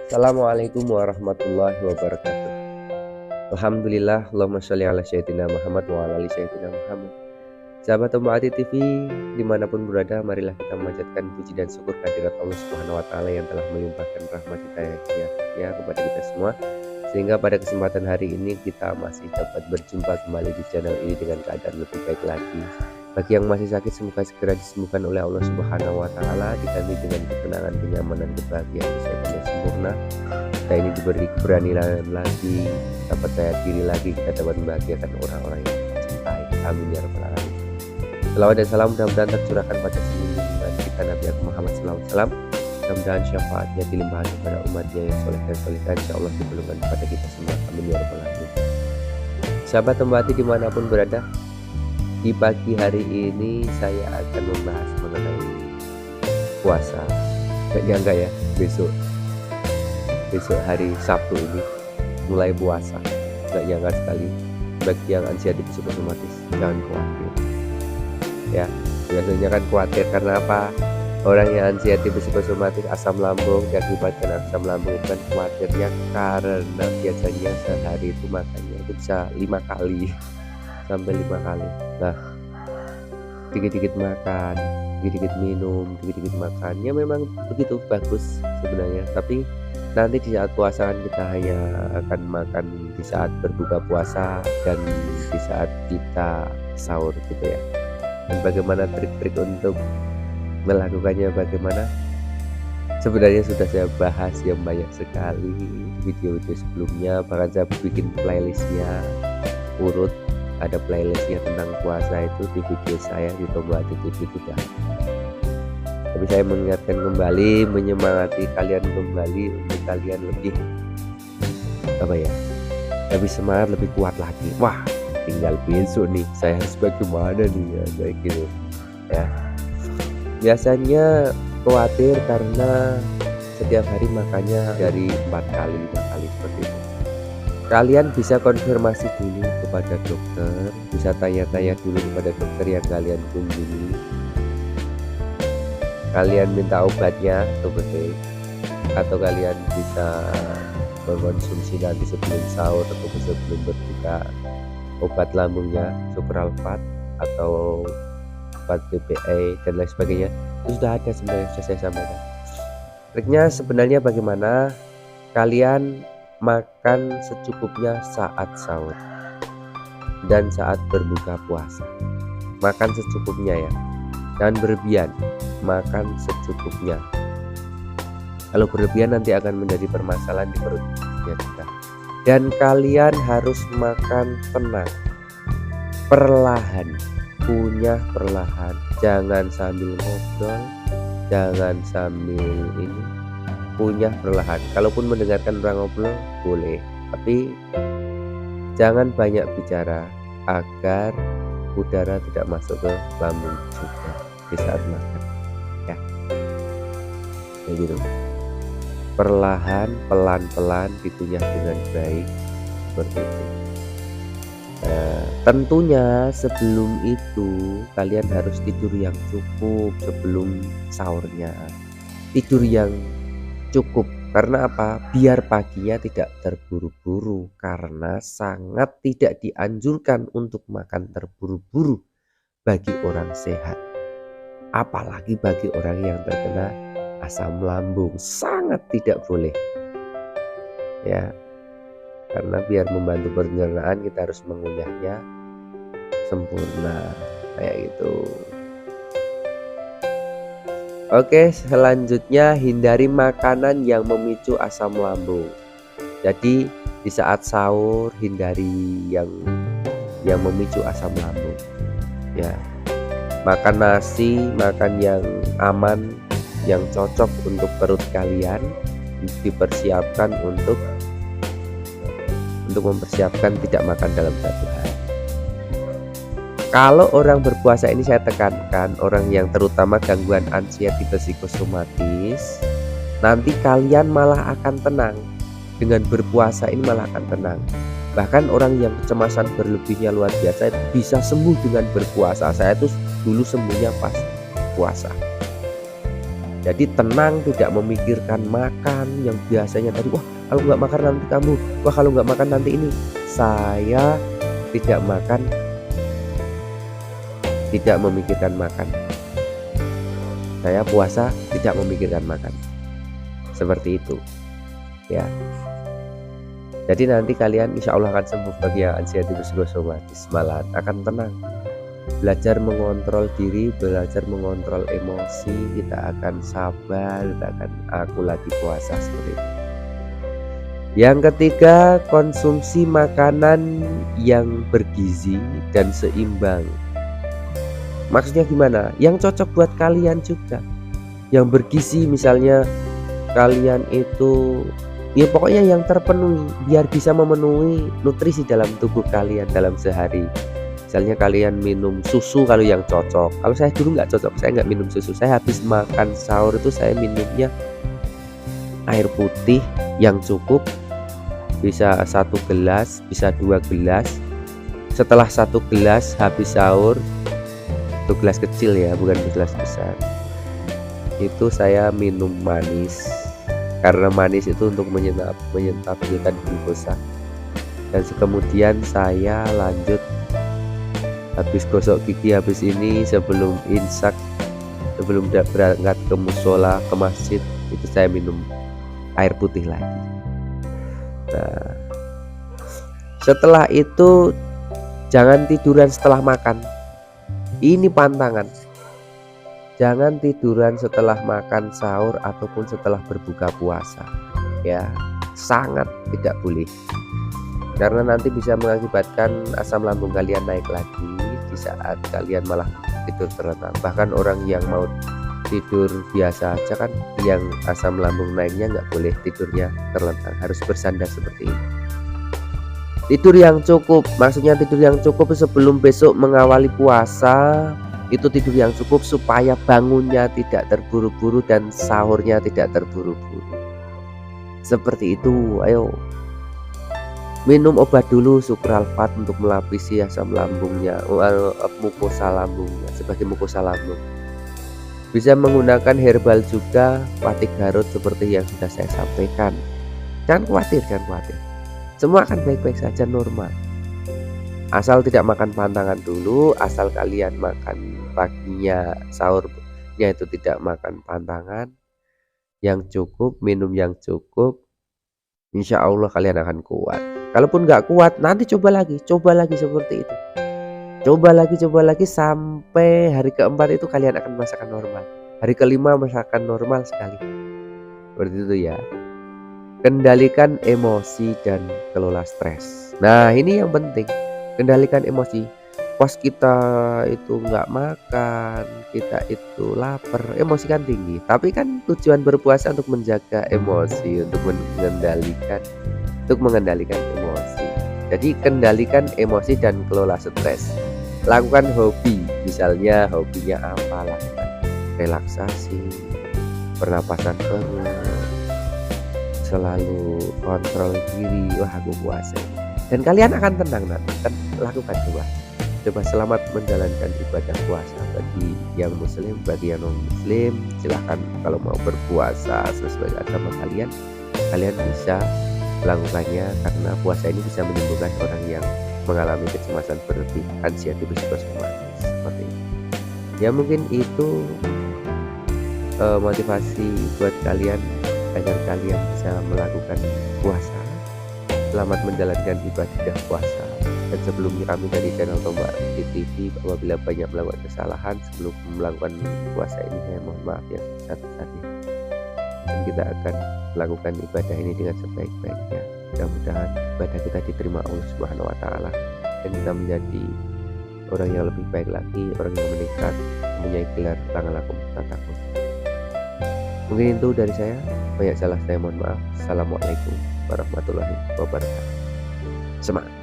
Assalamualaikum warahmatullahi wabarakatuh. Alhamdulillah, Allahumma sholli ala sayyidina Muhammad wa ala ali sayyidina Muhammad. Sahabat Ummati TV, dimanapun berada, marilah kita memanjatkan puji dan syukur kehadirat Allah Subhanahu wa Ta'ala yang telah melimpahkan rahmat hidayahnya kepada kita semua, sehingga pada kesempatan hari ini kita masih dapat berjumpa kembali di channel ini dengan keadaan lebih baik lagi. Bagi yang masih sakit, semoga segera disembuhkan oleh Allah Subhanahu wa Ta'ala, diganti dengan ketenangan, kenyamanan, kebahagiaan, kesehatan yang sempurna. Kita ini diberi keberanian lagi, dapat percaya diri lagi, kita dapat membahagiakan orang-orang yang kita cintai. Amin ya rabbal alamin. Selawat dan salam mudah-mudahan tercurahkan pada junjungan kita Nabi Muhammad SAW. Mudah-mudahan syafaatnya dilimpahkan kepada umatnya yang soleh dan solehah, insya Allah diberikan kepada kita semua. Amin ya rabbal alamin. Sahabat Ummati dimanapun berada, di pagi hari ini saya akan membahas mengenai puasa. Gak nyangka ya, besok hari Sabtu ini mulai puasa. Gak nyangka sekali. Bagi yang anxiety psikosomatis, jangan khawatir ya. Biasanya kan khawatir karena apa? Orang yang anxiety psikosomatis, asam lambung, diakibatkan asam lambung itu kan khawatirnya karena biasanya sehari itu makannya itu bisa 5 kali sampai 5 kali. Nah, dikit-dikit makan, dikit-dikit minum, dikit-dikit makan, ya memang begitu bagus sebenarnya. Tapi nanti di saat puasa kan kita hanya akan makan di saat berbuka puasa dan di saat kita sahur gitu ya. Dan bagaimana trik-trik untuk melakukannya, bagaimana? Sebenarnya sudah saya bahas yang banyak sekali di video-video sebelumnya. Bahkan saya bikin playlistnya urut, ada playlistnya tentang puasa itu di video saya di Tombol TV juga. Tapi saya mengingatkan kembali, menyemangati kalian kembali untuk kalian lebih lebih semangat, lebih kuat lagi. Wah, tinggal besok nih saya harus bagaimana nih ya, kayak gitu ya. Biasanya khawatir karena setiap hari makannya dari 4 kali 5 kali seperti itu. Kalian bisa konfirmasi dulu kepada dokter, bisa tanya-tanya dulu kepada dokter yang kalian kunjungi. Kalian minta obatnya atau kalian bisa mengkonsumsi nanti sebelum sahur atau sebelum berbuka obat lambungnya, supralfat atau obat BPA dan lain sebagainya. Itu sudah ada sebenarnya, sudah saya sampaikan. Triknya sebenarnya bagaimana? Kalian makan secukupnya saat sahur dan saat berbuka puasa. Makan secukupnya ya, jangan berlebihan. Makan secukupnya. Kalau berlebihan nanti akan menjadi permasalahan di perutnya kita. Dan kalian harus makan tenang, perlahan, kunyah perlahan. Jangan sambil ngobrol, jangan sambil ini, kunyah perlahan. Kalaupun mendengarkan orang ngobrol boleh, tapi jangan banyak bicara agar udara tidak masuk ke lambung juga di saat makan ya. Kayak gitu, perlahan, pelan-pelan dikunyah dengan baik seperti itu. Tentunya sebelum itu kalian harus tidur yang cukup sebelum sahurnya. Tidur yang cukup karena apa? Biar paginya tidak terburu-buru, karena sangat tidak dianjurkan untuk makan terburu-buru bagi orang sehat, apalagi bagi orang yang terkena asam lambung. Sangat tidak boleh ya, karena biar membantu pencernaan kita harus mengunyahnya sempurna kayak gitu. Oke, selanjutnya hindari makanan yang memicu asam lambung. Jadi di saat sahur hindari yang memicu asam lambung ya. Makan nasi, makan yang aman, yang cocok untuk perut kalian, dipersiapkan untuk mempersiapkan tidak makan dalam satu hari. Kalau orang berpuasa ini saya tekankan, orang yang terutama gangguan anxiety psikosomatis, nanti kalian malah akan tenang. Dengan berpuasa ini malah akan tenang. Bahkan orang yang kecemasan berlebihnya luar biasa bisa sembuh dengan berpuasa. Saya tuh dulu sembuhnya pas puasa Jadi tenang, tidak memikirkan makan yang biasanya tadi, wah kalau nggak makan nanti kamu, wah kalau nggak makan nanti ini. Saya tidak makan, tidak memikirkan makan. Saya puasa tidak memikirkan makan. Seperti itu ya. Jadi nanti kalian insya Allah akan sembuh. Bagi yang anxiety psikosomatis malahan akan tenang, belajar mengontrol diri, belajar mengontrol emosi. Kita akan sabar, kita akan aku lagi puasa seperti itu. Yang ketiga, konsumsi makanan yang bergizi dan seimbang. Maksudnya gimana? Yang cocok buat kalian juga, yang bergizi. Misalnya kalian itu ya pokoknya yang terpenuhi, biar bisa memenuhi nutrisi dalam tubuh kalian dalam sehari. Misalnya kalian minum susu kalau yang cocok. Kalau saya dulu nggak cocok, saya nggak minum susu. Saya habis makan sahur itu saya minumnya air putih yang cukup, bisa 1 gelas, bisa 2 gelas. Setelah 1 gelas habis sahur, 1 gelas kecil ya, bukan gelas besar, itu saya minum manis. Karena manis itu untuk menyentabilkan glukosa. Dan kemudian saya lanjut habis gosok gigi, habis ini sebelum imsak, sebelum berangkat ke musola, ke masjid, itu saya minum air putih lagi. Nah, setelah itu jangan tiduran setelah makan. Ini pantangan. Jangan tiduran setelah makan sahur ataupun setelah berbuka puasa. Ya, sangat tidak boleh. Karena nanti bisa mengakibatkan asam lambung kalian naik lagi di saat kalian malah tidur terlentang. Bahkan orang yang mau tidur biasa aja kan, yang asam lambung naiknya nggak boleh tidurnya terlentang, harus bersandar seperti ini. Tidur yang cukup, maksudnya tidur yang cukup sebelum besok mengawali puasa. Itu tidur yang cukup supaya bangunnya tidak terburu-buru dan sahurnya tidak terburu-buru. Seperti itu. Ayo minum obat dulu sukralfat untuk melapisi asam lambungnya, mukosa lambungnya, sebagai mukosa lambung. Bisa menggunakan herbal juga, patik garut seperti yang sudah saya sampaikan. Jangan khawatir, jangan khawatir. Semua akan baik-baik saja, normal. Asal tidak makan pantangan dulu, asal kalian makan paginya, sahurnya itu tidak makan pantangan, yang cukup, minum yang cukup, insya Allah kalian akan kuat. Kalaupun nggak kuat, nanti coba lagi seperti itu. Coba lagi sampai hari keempat itu kalian akan merasakan normal. Hari kelima merasakan normal sekali. Seperti itu ya. Kendalikan emosi dan kelola stres. Nah, ini yang penting. Kendalikan emosi. Pas kita itu nggak makan, kita itu lapar, emosi kan tinggi. Tapi kan tujuan berpuasa untuk menjaga emosi, untuk mengendalikan emosi. Jadi kendalikan emosi dan kelola stres. Lakukan hobi, misalnya hobinya apa, lakukan relaksasi, pernapasan perut, selalu kontrol diri. Wah, aku puasa. Dan kalian akan tenang nanti. Lakukan coba selamat menjalankan ibadah puasa. Bagi yang muslim, bagi yang non muslim, silahkan kalau mau berpuasa sesuai agama kalian bisa melakukannya, karena puasa ini bisa menyembuhkan orang yang mengalami kecemasan berlebih, anxiety psikosomatis seperti itu. Ya mungkin itu motivasi buat kalian agar kalian bisa melakukan puasa. Selamat menjalankan ibadah puasa. Dan sebelumnya kami dari channel Tombak TV, apabila banyak melakukan kesalahan sebelum melakukan puasa ini, saya mohon maaf yang sebesar-besarnya. Dan kita akan melakukan ibadah ini dengan sebaik-baiknya. Mudah-mudahan ibadah kita diterima Allah Subhanahu wa Ta'ala, dan kita menjadi orang yang lebih baik lagi, orang yang meningkat, mempunyai gelar tangan lakum takut. Mungkin itu dari saya. Banyak salah saya mohon maaf. Assalamualaikum warahmatullahi wabarakatuh. Semangat.